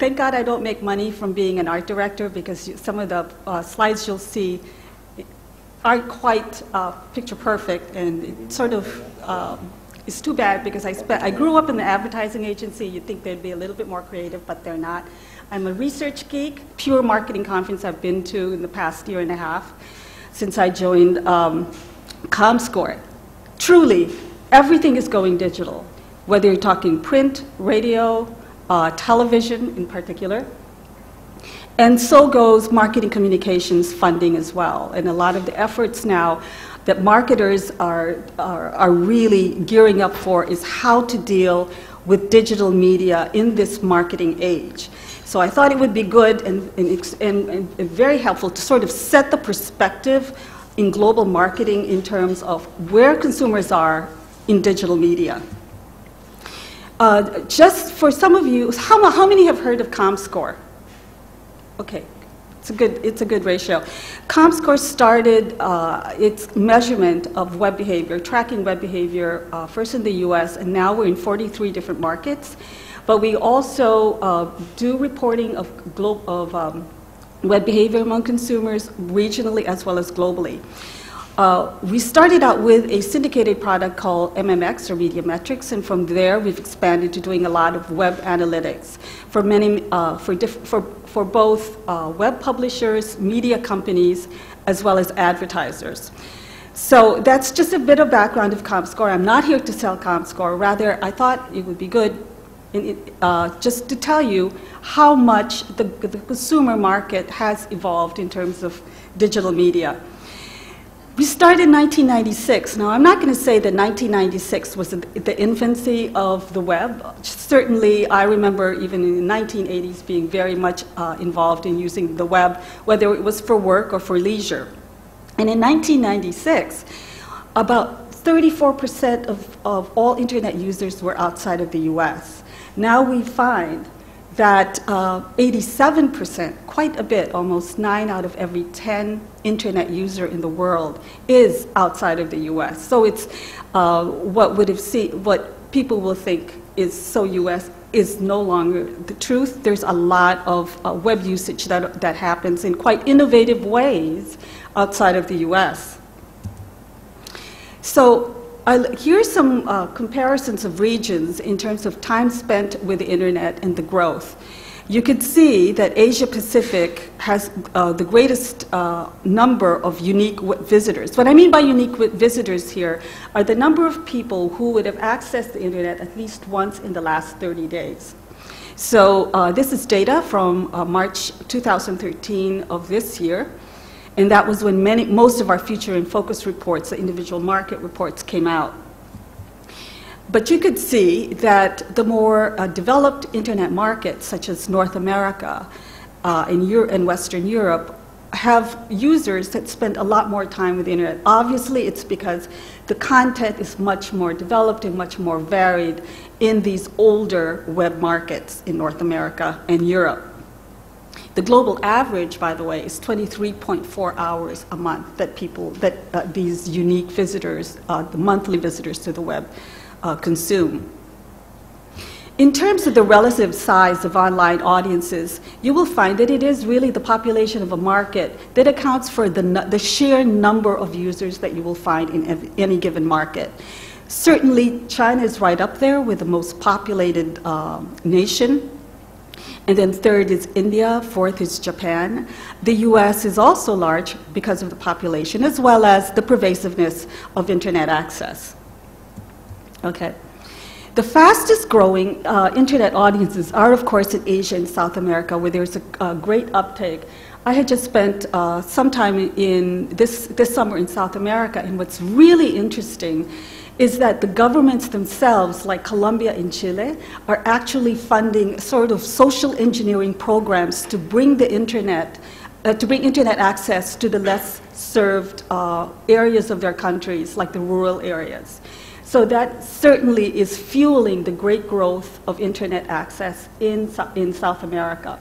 thank God I don't make money from being an art director, because some of the slides you'll see aren't quite picture perfect, and it sort of it's too bad, because I grew up in the advertising agency. You'd think they'd be a little bit more creative, but they're not. I'm a research geek. Pure marketing conference I've been to in the past year and a half since I joined ComScore. Truly, everything is going digital, whether you're talking print, radio, television in particular. And so goes marketing communications funding as well. And a lot of the efforts now that marketers are really gearing up for is how to deal with digital media in this marketing age. So I thought it would be good and very helpful to sort of set the perspective in global marketing in terms of where consumers are in digital media. Just for some of you, how many have heard of ComScore? Okay, it's a good ratio. ComScore started its measurement of web behavior, tracking web behavior, first in the US, and now we're in 43 different markets. But we also do reporting of web behavior among consumers regionally as well as globally. We started out with a syndicated product called MMX, or Media Metrics, and from there we've expanded to doing a lot of web analytics for many, for both web publishers, media companies, as well as advertisers. So that's just a bit of background of ComScore. I'm not here to sell ComScore. Rather, I thought it would be good just to tell you how much the consumer market has evolved in terms of digital media. We started in 1996. Now, I'm not going to say that 1996 was the infancy of the web. Certainly, I remember even in the 1980s being very much involved in using the web, whether it was for work or for leisure. And in 1996, about 34% of all internet users were outside of the US. Now we find that 87%, quite a bit, almost 9 out of every 10 internet user in the world is outside of the US. So it's what people will think is so US is no longer the truth. There's a lot of web usage that happens in quite innovative ways outside of the US. So here's some comparisons of regions in terms of time spent with the internet and the growth. You can see that Asia Pacific has the greatest number of unique visitors. What I mean by unique visitors here are the number of people who would have accessed the internet at least once in the last 30 days. So this is data from March 2013 of this year. And that was when most of our feature and focus reports, the individual market reports, came out. But you could see that the more developed internet markets, such as North America and Western Europe, have users that spend a lot more time with the internet. Obviously, it's because the content is much more developed and much more varied in these older web markets in North America and Europe. The global average, by the way, is 23.4 hours a month that these unique visitors, the monthly visitors to the web, consume. In terms of the relative size of online audiences, you will find that it is really the population of a market that accounts for the sheer number of users that you will find in any given market. Certainly, China is right up there with the most populated nation. And then third is India, fourth is Japan. The US is also large because of the population, as well as the pervasiveness of internet access. Okay. The fastest growing internet audiences are, of course, in Asia and South America, where there's a great uptake. I had just spent some time in this summer in South America, and what's really interesting is that the governments themselves, like Colombia and Chile, are actually funding sort of social engineering programs to bring the internet, internet access to the less served areas of their countries, like the rural areas. So that certainly is fueling the great growth of internet access in South America.